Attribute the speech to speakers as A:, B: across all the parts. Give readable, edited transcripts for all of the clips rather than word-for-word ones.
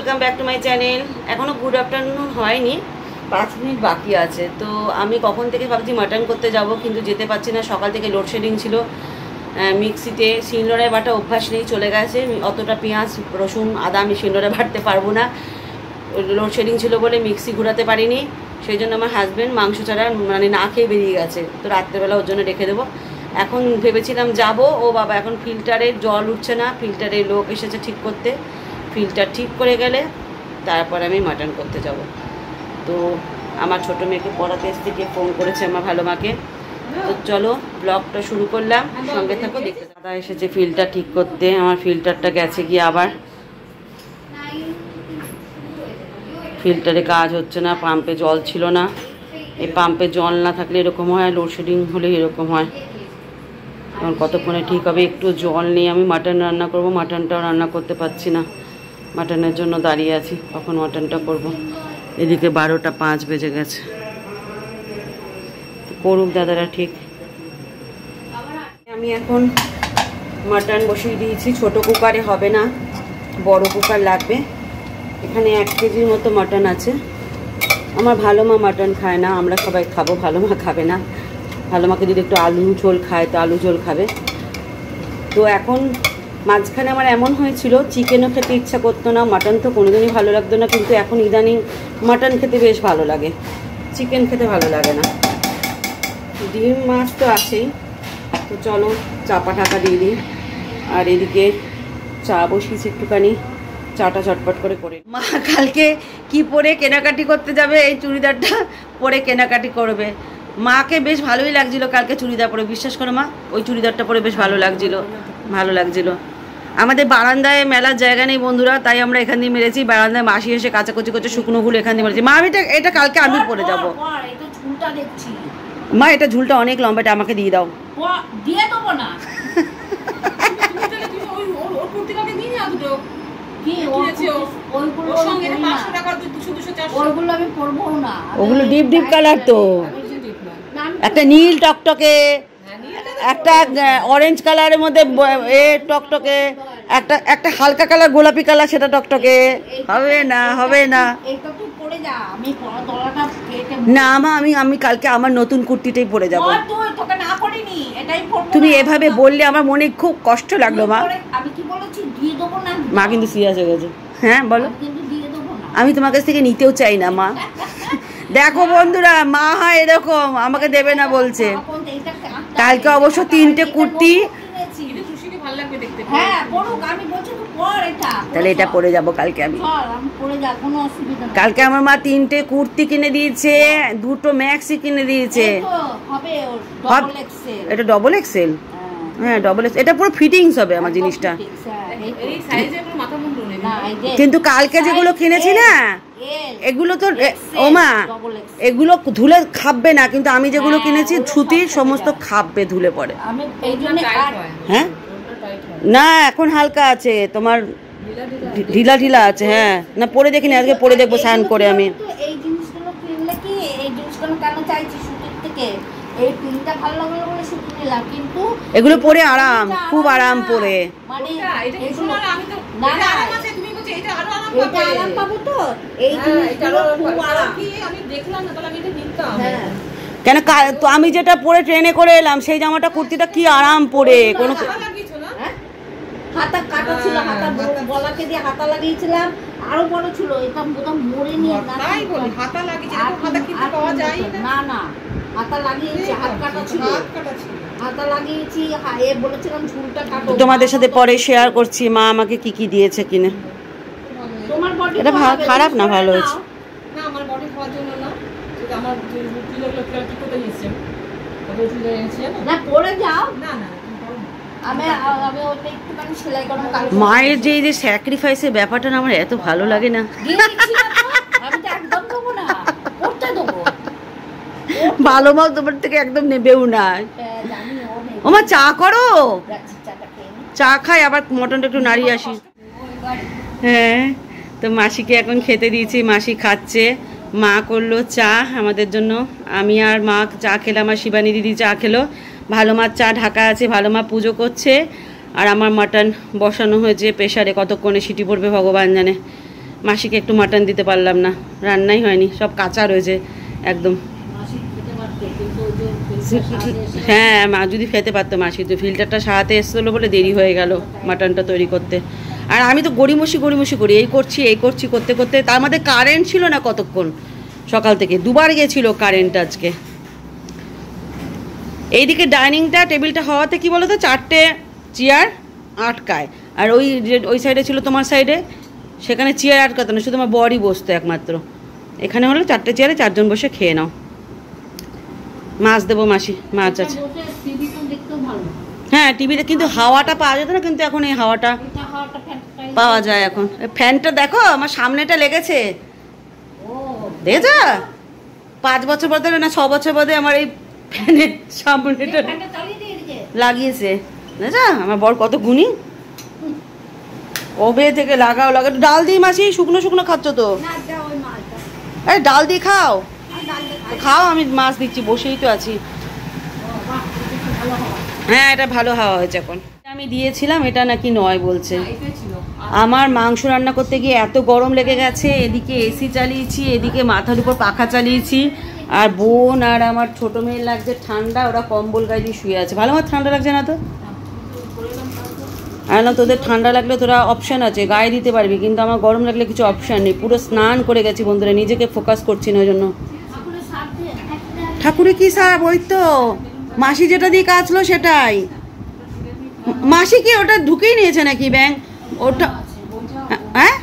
A: Welcome back to my channel. এখনও good afternoon হয়নি, 5 minute বাকি আছে। তো আমি কখন থেকে ভাবছি মাটন করতে যাব, কিন্তু যেতে পারছি না। সকাল থেকে লোডশেডিং ছিল, মিক্সিতে শিলনোড়ায় বাটা অভ্যাস নেই, চলে গেছে। অতটা পেঁয়াজ রসুন আদা আমি শিলনোড়ায় বাটতে পারবো না, লোডশেডিং ছিল বলে মিক্সি ঘোরাতে পারিনি। সেই জন্য আমার হাজব্যান্ড মাংস ছাড়া মানে না খেয়ে বেরিয়ে গেছে। তো রাত্রেবেলা ওর জন্য রেখে দেবো। এখন ভেবেছিলাম যাব, ও বাবা এখন ফিল্টারের জল উঠছে না, ফিল্টারের লোক এসেছে ঠিক করতে। ফিল্টার ঠিক করে গেলে তারপর আমি মাটন করতে যাব। তো আমার ছোটো মেয়েকে পড়াতে থেকে ফোন করেছে আমার ভালো মাকে। তো চলো ব্লগটা শুরু করলাম, সঙ্গে থাকো দেখতে। দাদা এসেছে ফিল্টার ঠিক করতে। আমার ফিল্টারটা গেছে গিয়ে আবার ফিল্টারে কাজ হচ্ছে না, পাম্পে জল ছিল না। এই পাম্পে জল না থাকলে এরকম হয়, লোডশেডিং হলে এরকম হয়। এখন কতক্ষণে ঠিক হবে। একটু জল নিয়ে আমি মাটন রান্না করব, মাটনটাও রান্না করতে পারছি না। মাটনের জন্য দাঁড়িয়ে আছি, কখন মাটনটা করব। এদিকে 12টা 5 বেজে গেছে। করুক দাদারা ঠিক। আমি এখন মাটন বসিয়ে দিয়েছি। ছোট কুকারে হবে না, বড় কুকার লাগবে। এখানে 1 কেজির মতো মাটন আছে। আমার ভালো মা মাটন খায় না, আমরা সবাই খাবো, ভালো মা খাবে না। ভালো মাকে যদি একটু আলু ঝোল খায় তো আলু ঝোল খাবে। তো এখন মাঝখানে আমার এমন হয়েছিল, চিকেনও খেতে ইচ্ছা করতো না, মাটন তো কোনোদিনই ভালো লাগতো না, কিন্তু এখন ইদানিং মাটন খেতে বেশ ভালো লাগে, চিকেন খেতে ভালো লাগে না। ডিম মাছ তো আছেই। তো চলো চাপা ঢাকা দিয়ে দিই। আর এদিকে চা বসিয়েছি, একটুখানি চাটা চটপট করে করে। মা কালকে কি পরে কেনাকাটি করতে যাবে, এই চুড়িদারটা পরে কেনাকাটি করবে। মাকে বেশ ভালোই লাগছিল কালকে চুড়িদার পরে, বিশ্বাস করো মা, ওই চুড়িদারটা পরে বেশ ভালো লাগছিল, ভালো লাগছিল। আমাদের বারান্দায় মেলার জায়গা নেই বন্ধুরা, তাই আমরা এখান দিয়ে মেরেছি। বারান্দায় মাসি এসে কাচাকুচি করছে, শুকনোগুলো এখান দিয়ে মেরেছি। মা আমি এটা কালকে আমি পরে যাবো। মা এটা ঝুলটা অনেক লম্বা, এটা আমাকে দিয়ে দাও।
B: দিয়ে দেবো না,
A: ওগুলো ডিপ ডিপ কালার তো, একটা নীল টকটকে, একটা অরেঞ্জ কালারের মধ্যে এ টকটকে, একটা হালকা কালার গোলাপি কালার, সেটা টকটকে। হবে না, হবে না, না মা আমি কালকে আমার নতুন কুর্তিটাই পরে যাবো। তুমি এভাবে বললে আমার মনে খুব কষ্ট লাগলো মা। মা কিন্তু সিরিয়াস হয়ে গেছে। হ্যাঁ বলো। আমি তোমার কাছ থেকে নিতেও চাই না মা। দেখো বন্ধুরা, মা হয় এরকম, আমাকে দেবে না বলছে। কালকে অবশ্য 3টে কুর্তি, তাহলে এটা পরে যাবো কালকে আমি। কালকে আমার মা 3টে কুর্তি কিনে দিয়েছে, 2টো ম্যাক্সি কিনে দিয়েছে। এটা ডবল এক্সেল, হ্যাঁ ডবল এক্সেল। এটা পুরো ফিটিংস হবে আমার জিনিসটা। কিন্তু কালকে যেগুলো কিনেছি না, এগুলো তো ওমা এগুলো ধুলে খাববে না, কিন্তু আমি যেগুলো কিনেছি সুতির, সমস্ত খাববে ধুলে পরে। হ্যাঁ না এখন হালকা আছে, তোমার ঢিলা ঢিলা আছে। হ্যাঁ না পরে দেখিনি, আজকে পরে দেখবো স্নান করে আমি।
B: এই জিনিসগুলো কিনলে কি, এই জিনিসগুলো কেন চাইছি সুতির থেকে, এই পিনটা ভালো লাগলো বলে সুতি নিলাম, কিন্তু
A: এগুলো পরে আরাম, খুব আরাম পরে।
B: মানে এগুলো আমি তো না না আরাম আছে, তুমি বলছো এটা আরো আরাম পাবো, এটা আরাম পাবো তো এই জিনিসগুলো খুব আরাম। আমি দেখলাম না, তাহলে আমি এটা নিতাম। হ্যাঁ
A: কেন তো আমি যেটা পরে ট্রেনে করে এলাম, সেই জামাটা কুর্তিটা কি আরাম পরে, কোনো
B: হাতা কাটা ছিল, হাতা গলাকে দিয়ে হাতা লাগিয়েছিলাম, আরো বড় ছিল। এটা বোধহয় মরে নি না, তাই বলি হাতা লাগিয়েছি, হাতা কিনতে পাওয়া যায় না। না হাতা লাগিয়েছি, হাত কাটা ছিল, হাতা লাগিয়েছি। এ বলেছিলাম ঝুলটা কাটো।
A: তোমাদের সাথে পরে শেয়ার করছি মা আমাকে কি কি দিয়েছে কিনে।
B: তোমার বডি
A: এটা খারাপ না, ভালো হয়েছে।
B: না আমার বডি খাওয়ার জন্য না, এটা আমার কিলোগুলো কি করতে নিয়েছে, ওটা তুলে এনেছি না, পরে যাও। না না
A: মায়ের যে স্যাক্রিফাইসের ব্যাপারটা না আমার এত ভালো লাগে না। ভালো মা তোমার থেকে একদম নেবেও না। ও মা চা করো, চা খাই, আবার মটনটা একটু নাড়িয়ে আসি। হ্যাঁ তো মাসিকে এখন খেতে দিয়েছি, মাসি খাচ্ছে। মা করলো চা আমাদের জন্য, আমি আর মা চা খেলাম, আর শিবানী দিদি চা খেলো। ভালো মার চা ঢাকা আছে, ভালো মা পুজো করছে। আর আমার মাটন বসানো হয়েছে প্রেশারে, কতক্ষণে সিটি পড়বে ভগবান জানে। মাসিকে একটু মাটন দিতে পারলাম না, রান্নাই হয়নি, সব কাঁচা রয়েছে একদম। হ্যাঁ, মা যদি খেতে পারতো, মাসি তো ফিল্টারটা সারাতে এসেছিলো বলে দেরি হয়ে গেল মাটনটা তৈরি করতে। আর আমি তো গড়িমসি করি, এই করছি করতে করতে, তার মধ্যে কারেন্ট ছিল না কতক্ষণ, সকাল থেকে 2 বার গেছিল কারেন্ট আজকে। এইদিকে ডাইনিংটা টেবিলটা হওয়াতে কি বলো তো, 4টে চেয়ার আটকায়, আর ওই সাইডে ছিল তোমার সাইডে, সেখানে চেয়ার আটকাতো না, শুধু আমার বরই বসতো একমাত্র। এখানে হলো 4টে চেয়ারে 4 জন বসে খেয়ে নাও। মাছ দেবো মাসি, মাছ আছে। হ্যাঁ, টিভিতে কিন্তু হাওয়াটা পাওয়া যেত না, কিন্তু এখন এই হাওয়াটা পাওয়া যায় এখন। ফ্যানটা দেখো আমার সামনেটা লেগেছে, দেখেছ? 5 বছর বাদে না 6 বছর বাদে আমার এই ফ্যানের সামনেটা লাগিয়েছে, বুঝেছ? আমার বর কত গুণী, কবে থেকে লাগাও। ডাল দিয়ে মাসি, শুকনো খাচ্ছ তো? আরে ডাল দিয়ে খাও, আমি মাছ দিচ্ছি, বসেই তো আছি। হ্যাঁ, এটা ভালো হাওয়া হয়েছে এখন। আমি দিয়েছিলাম, এটা নাকি নয় বলছে। আমার মাংস রান্না করতে গিয়ে এত গরম লেগে গেছে, এদিকে এসি চালিয়েছি, এদিকে মাথার উপর পাখা চালিয়েছি, আর বোন আর আমার ছোট মেয়ের লাগছে ঠান্ডা, ওরা কম্বল গায়ে দিয়ে শুয়ে আছে। ভালো, আমার ঠান্ডা লাগছে না তো? আর না, তোদের ঠান্ডা লাগলে তোরা অপশান আছে, গায়ে দিতে পারবি, কিন্তু আমার গরম লাগলে কিছু অপশান নেই। পুরো স্নান করে গেছি বন্ধুরা, নিজেকে ফোকাস করছি না ওই জন্য। ঠাকুরে কি সাপ? ওই তো মাসি যেটা দিয়ে কাচলো সেটাই। মাসি কি ওটা ঢুকেই নিয়েছে নাকি ব্যাং? ওটা হ্যাঁ,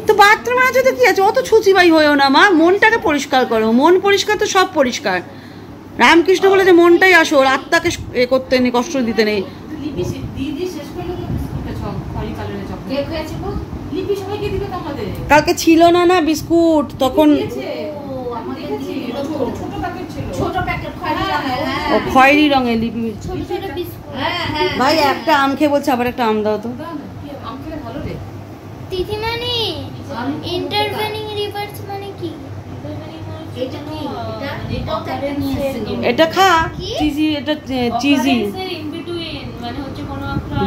A: তো বাথরুমে আছে তো কি আছে, অত ছুচিবাই হয়েও না মা, মনটাকে পরিষ্কার করো। মন পরিষ্কার তো সব পরিষ্কার। রামকৃষ্ণ বলে যে মনটাই আসল, আত্মাকে এ করতে নেই, কষ্ট দিতে নেই। কালকে ছিল না বিস্কুট, তখন খয়েরি রঙের লিপি। ভাই একটা আম খেয়ে বলছে, আবার একটা আম দাও তো।
C: তিথিমানি ইন্টারভেনিং রিভার্স মানে কি?
A: এটা খা, চিজি, এটা চিজি।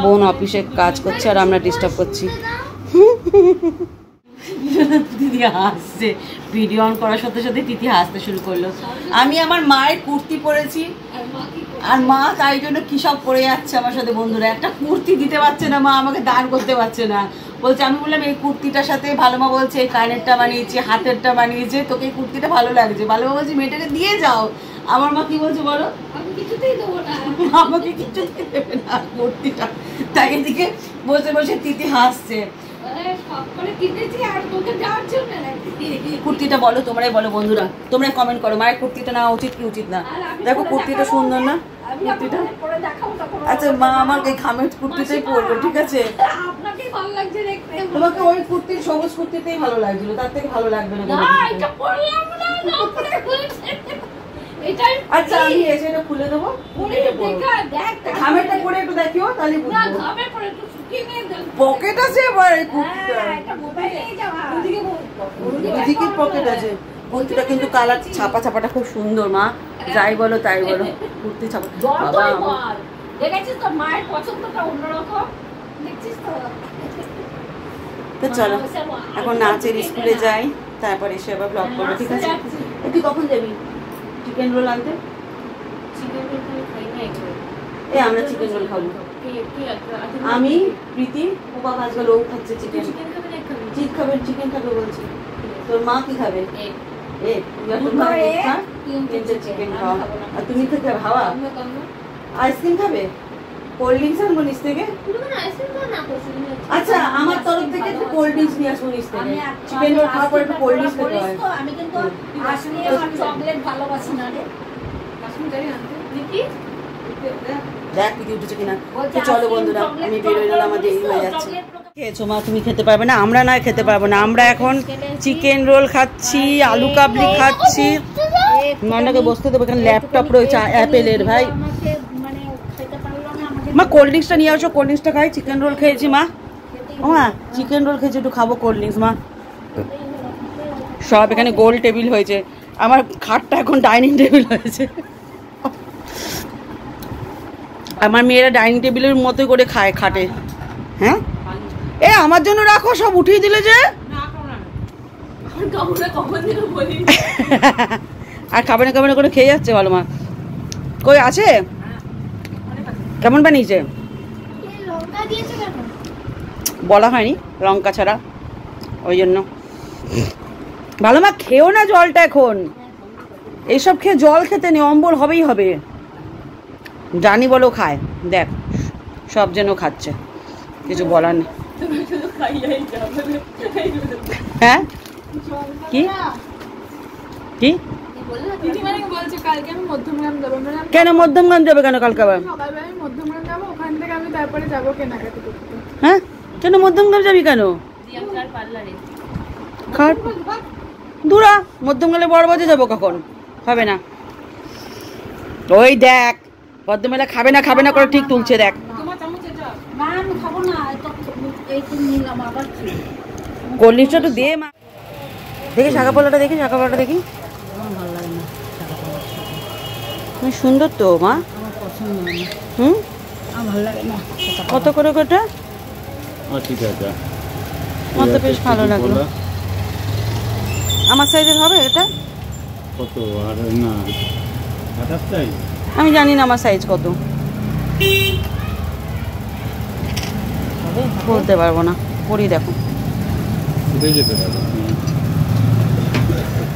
A: বোন অফিসে কাজ করছে আর আমরা ডিস্টার্ব করছি। দিদি হাসছে, ভিডিও অন করার সাথে সাথে তিথি হাসতে শুরু করলো। আমি আমার মায়ের কুর্তি পরেছি, আর মা তাই জন্য কি সব পরে যাচ্ছে আমার সাথে। বন্ধুরা, একটা কুর্তি দিতে পারছে না মা, আমাকে দান করতে পারছে না, বলছে। আমি বললাম এই কুর্তিটার সাথে, ভালো মা বলছে এই কানেরটা বানিয়েছে, হাতেরটা বানিয়েছে, তোকে এই কুর্তিটা ভালো লাগছে। ভালো মা বলছে মেয়েটাকে দিয়ে যাও। আমার মা কি বলছে বলো, আমি কিছুতেই দেবো না, আমাকে কিছুতেই দেবে না কুর্তিটা। তাই এদিকে বসে বসে তিথি হাসছে। কুর্তিটা বলো, তোমরাই বলো বন্ধুরা, তোমরাই কমেন্ট করো, মায়ের কুর্তিটা নেওয়া উচিত কি উচিত না। দেখো কুর্তিটা সুন্দর না কুর্তিটা? আচ্ছা মা, আমার এই খামের কুর্তিটাই পরবো, ঠিক আছে? তোমাকে ওই কুর্তির সবুজ কুর্তিতেই ভালো লাগছিল, তার থেকে ভালো লাগবে না। আচ্ছা আমি এসে এটা খুলে দেবো, খামেরটা পরে একটু দেখিও, তাহলে পকেট আছে আবার এদিকে পকেট আছে। কুর্তিটা কিন্তু কালার ছাপাটা খুব সুন্দর মা, যাই বলো তাই বলো, কুর্তি ছাপা। তো চলো এখন নাচের স্কুলে যাই, তারপর এসে আবার ব্লগ করবো, ঠিক আছে? তুই কখন যাবি চিকেন রোল আনতে? এ আমরা চিকেন রোল খাবো, আমি প্রীতি ও বাবা আজকাল ও খাচ্ছে চিকেন। চিকেন খাবে বলছি। তোর মা কি খাবে? চিকেন খাওয়া। আর তুমি থেকে হাওয়া আইসক্রিম খাবে? কোল্ড ড্রিঙ্কস আনবো নিচ থেকে? আচ্ছা আমার তরফ থেকে একটু কোল্ড ড্রিঙ্কস নিয়ে আসবো নিচ থেকে। চিকেন রোল খাওয়ার পর একটু কোল্ড ড্রিঙ্কস খেতে হয়। আমি কিন্তু চকলেট ভালোবাসি না রে। দেখ পিঠে উঠেছে কিনা। তো চলো বন্ধুরা, আমি বেরোয় গেলাম, আমার দেরি হয়ে যাচ্ছে। খেয়েছো মা? তুমি খেতে পারবে না, আমরা না খেতে পারবো না। আমরা এখন চিকেন রোল খাচ্ছি, আলু কাবলি খাচ্ছি। মান্নাকে বসতে দেবো, এখানে ল্যাপটপ রয়েছে অ্যাপেলের। ভাই মা কোল্ড ড্রিঙ্কসটা নিয়ে আসো, কোল্ড ড্রিঙ্কসটা খাই। চিকেন রোল খেয়েছি মা, ও মা চিকেন রোল খেয়েছি, একটু খাবো কোল্ড ড্রিঙ্কস মা। সব এখানে গোল টেবিল হয়েছে, আমার খাটটা এখন ডাইনিং টেবিল হয়েছে। আমার মেয়েরা ডাইনিং টেবিলের মতো করে খায় খাটে। হ্যাঁ এ আমার জন্য রাখো, সব উঠিয়ে দিলে যে। আর খাবে না করে খেয়ে যাচ্ছে ভালো মা। কই আছে? কেমন বানিয়েছে? বলা হয়নি লঙ্কা ছাড়া, ওই জন্য। ভালো মা খেও না জলটা এখন, এইসব খেয়ে জল খেতে নেই, অম্বল হবেই হবে। জানি বলো খায়, দেখ সব যেন খাচ্ছে, কিছু বলার নেই। হ্যাঁ কি কি কেন মধ্যমগ্রাম যাবে কেন কালকে আবার? হ্যাঁ কেন মধ্যমগ্রাম যাবি কেন? দূরা মধ্যমগ্রামে বড় বাজে যাবো কখন? হবে না। ওই দেখ মধ্যমগ্রামে খাবে না করে ঠিক তুলছে দেখ। কোল্ড ড্রিঙ্কসটা তো দে মা। দেখি শাখা পোলাটা দেখি, শাখা পোলাটা দেখি। সুন্দর তো মা। হুম ভালো লাগে না। কত করে ওটা? আমার তো বেশ ভালো লাগলো। আমার সাইজের হবে এটা?
D: কত? আর না 28 সাইজ।
A: আমি জানি না আমার সাইজ কত, বলতে পারবো না। পরি দেখো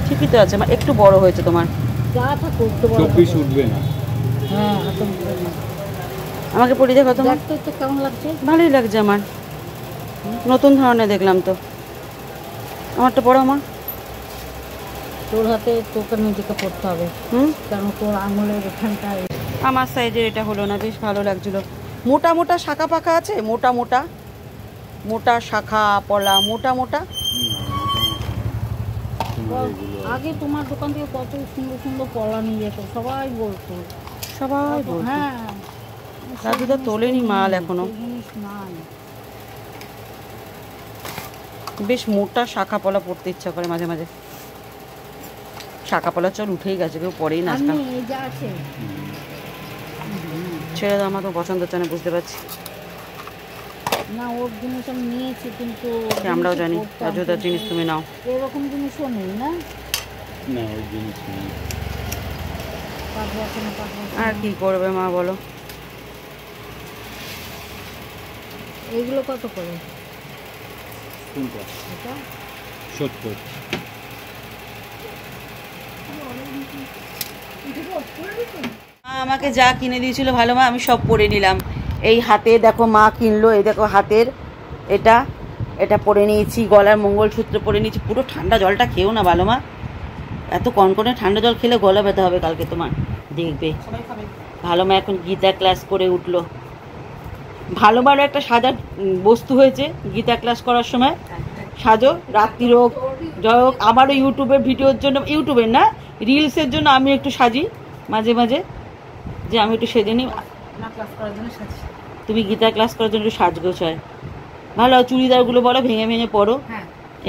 A: ঠিকই তো আছে, একটু বড় হয়েছে তোমার। আমাকে পরি দেখো তোমার কেমন লাগছে? ভালোই লাগছে আমার, নতুন ধরনের দেখলাম তো। আমারটা পড়ো আমার।
B: তোর হাতে তোকে নিজেকে পড়তে হবে, কারণ তোর আঙুলের এখানটায়।
A: আমার সাইজের এটা হলো না, বেশ ভালো লাগছিল। মোটা মোটা শাখা পাখা আছে, মোটা মোটা মোটা শাখা পলা, মোটা মোটা।
B: আগে তোমার দোকান থেকে কত সুন্দর সুন্দর পলা নিয়ে যেত, সবাই বলতো। হ্যাঁ
A: দাদুদা তোলেনি মাল এখনো। বেশ মোটা শাখা পলা পড়তে ইচ্ছা করে মাঝে মাঝে। শাখা পলা চল উঠেই গেছে, কেউ পরেই না। ছেড়ে দাও, আমার তো পছন্দ হচ্ছে না, বুঝতে পারছি
B: না। ওর জিনিস আমি নিয়েছি, কিন্তু
A: আমরাও জানি দাদুদার জিনিস তুমি নাও।
B: এরকম জিনিসও নেই না।
D: ওই জিনিস নেই।
A: আর কি করবে মা বলো?
B: এইগুলো কত করে?
D: কোনটা? এটা 70।
A: আমাকে যা কিনে দিয়েছিল ভালো মা, আমি সব পরে নিলাম। এই হাতে দেখো মা কিনলো, এই দেখো হাতের এটা এটা পরে নিয়েছি, গলার মঙ্গলসূত্র পরে নিয়েছি। পুরো ঠান্ডা জলটা খেও না ভালো মা, এত কনকনে ঠান্ডা জল খেলে গলা ব্যথা হবে কালকে তোমার, দেখবে। ভালো মা এখন গীতা ক্লাস করে উঠলো। ভালো ভালো একটা সাজার বস্তু হয়েছে গীতা ক্লাস করার সময়। সাজো, রাত্রির হোক যাই হোক। আমারও ইউটিউবের ভিডিওর জন্য, ইউটিউবের না রিলসের জন্য আমি একটু সাজি মাঝে মাঝে, যে আমি একটু সেজে নিই। তুমি গীতা ক্লাস করার জন্য একটু সাজগোছ হয় ভালো। চুড়িদারগুলো বলো ভেঙে ভেঙে পরো,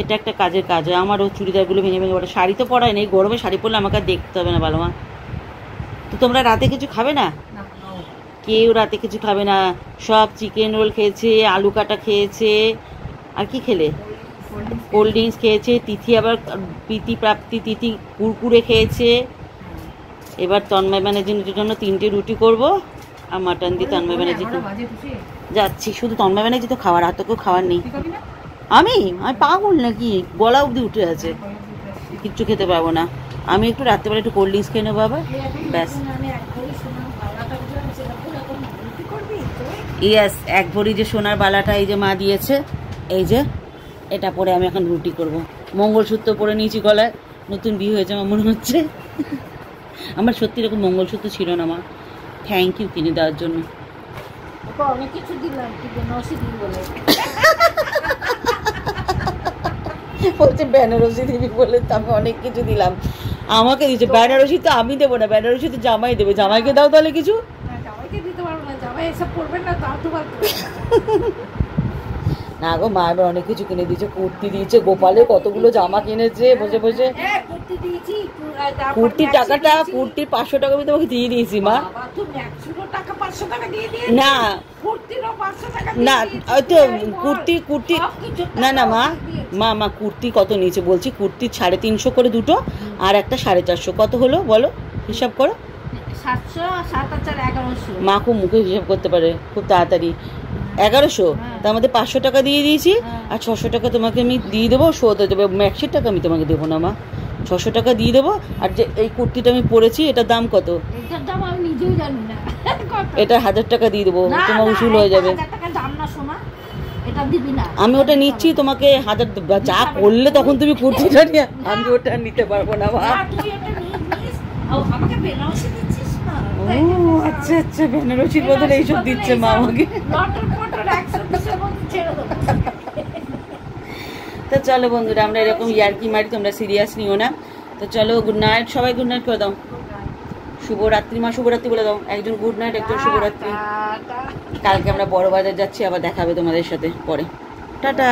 A: এটা একটা কাজের কাজ হয়। আমারও চুড়িদারগুলো ভেঙে ভেঙে পড়ো। শাড়ি তো পরাই নেই, গরমে শাড়ি পরলে আমাকে আর দেখতে হবে না ভালো মা। তো তোমরা রাতে কিছু খাবে না? কেউ রাতে কিছু খাবে না, সব চিকেন রোল খেয়েছে, আলু কাটা খেয়েছে। আর কি খেলে? কোল্ড ড্রিঙ্কস খেয়েছে। তিথি আবার প্রীতি প্রাপ্তি তিথি কুরকুরে খেয়েছে। এবার তন্ময় ব্যানার্জির জন্য 3টে রুটি করব আর মাটন দিয়ে তন্ময় ব্যানার্জি যাচ্ছি। শুধু তন্ময় ব্যানার্জি তো খাওয়ার, আর তো কেউ খাওয়ার নেই। আমি পাগল নাকি? গলা অবধি উঠে আছে, কিচ্ছু খেতে পারবো না। আমি একটু রাত্রেবেলা একটু কোল্ড ড্রিঙ্কস খেয়ে নেবো আবার, ব্যাস। ইয়েস, 1 ভরি যে সোনার বালাটা এই যে মা দিয়েছে, এই যে এটা পরে আমি এখন রুটি করব। মঙ্গলসূত্র পরে নিয়েছি গলায়, নতুন বিয়ে হয়েছে আমার মনে হচ্ছে। আমার সত্যি এরকম মঙ্গলসূত্র ছিল না মা, থ্যাংক ইউ কিনে দেওয়ার জন্য।
B: অনেক কিছু দিলাম,
A: বলছে বেনারসি দিবি বলে তো আমি অনেক কিছু দিলাম। আমাকে দিচ্ছে বেনারসি, তো আমি দেবো না, বেনারসি তো জামাই দেবে। জামাইকে দাও তাহলে কিছু। না গো, মা এবার অনেক কিছু কিনে দিয়েছে, কুর্তি দিয়েছে, গোপালে কতগুলো জামা কিনেছে বসে বসে। কুর্তির টাকাটা, কুর্তির 500 টাকা আমি তোমাকে দিয়ে দিয়েছি মা।
B: 500 টাকা দিয়ে দিয়ে
A: না
B: কুর্তিরও 500 টাকা
A: না
B: দিয়ে
A: ওই তো কুর্তি না মা কুর্তি কত নিচে বলছি, কুর্তি 350 করে দুটো আর একটা 450 কত হলো বলো, হিসাব করো।
B: 700 7 আর 1100
A: মা খুব মুখে হিসাব করতে পারে খুব তাড়াতাড়ি। 1100 তার মধ্যে 500 টাকা দিয়ে দিয়েছি আর 600 টাকা তোমাকে আমি দিয়ে দেবো, শোধ হয়ে যাবে। ম্যাক্সির টাকা আমি তোমাকে দেবো না মা, 600 টাকা দিয়ে দেবো। আর যে এই কুর্তিটা আমি পরেছি এটার দাম কত?
B: এটার দাম আমি নিজেও জানি না কত।
A: এটা 1000 টাকা দিয়ে দেবো, তোমার উসুল হয়ে যাবে।
B: 1000 টাকা দাম না শোনা, এটা দিবি না।
A: আমি ওটা নিচ্ছি, তোমাকে 1000 যা করলে তখন তুমি কুর্তিটা নিয়ে, আমি ওটা নিতে পারবো না মা।
B: না, তুই এটা নিস। আমাকে বেনারসি দিচ্ছিস না?
A: ও আচ্ছা আচ্ছা, বেনারসির বদলে এইসব দিচ্ছে মা আমাকে।
B: লটর পটর 120 এর মধ্যে ছেড়ে দেবো।
A: তো চলো বন্ধুরা, আমরা এরকম ইয়ার্কি মারি, তোমরা সিরিয়াস নিও না। তো চলো, গুড নাইট, সবাই গুড নাইট করে দাও। শুভরাত্রি মা, শুভরাত্রি বলে দাও। একজন গুড নাইট, একজন শুভরাত্রি। কালকে আমরা বড় বাজার যাচ্ছি, আবার দেখাবে তোমাদের সাথে পরে। টাটা।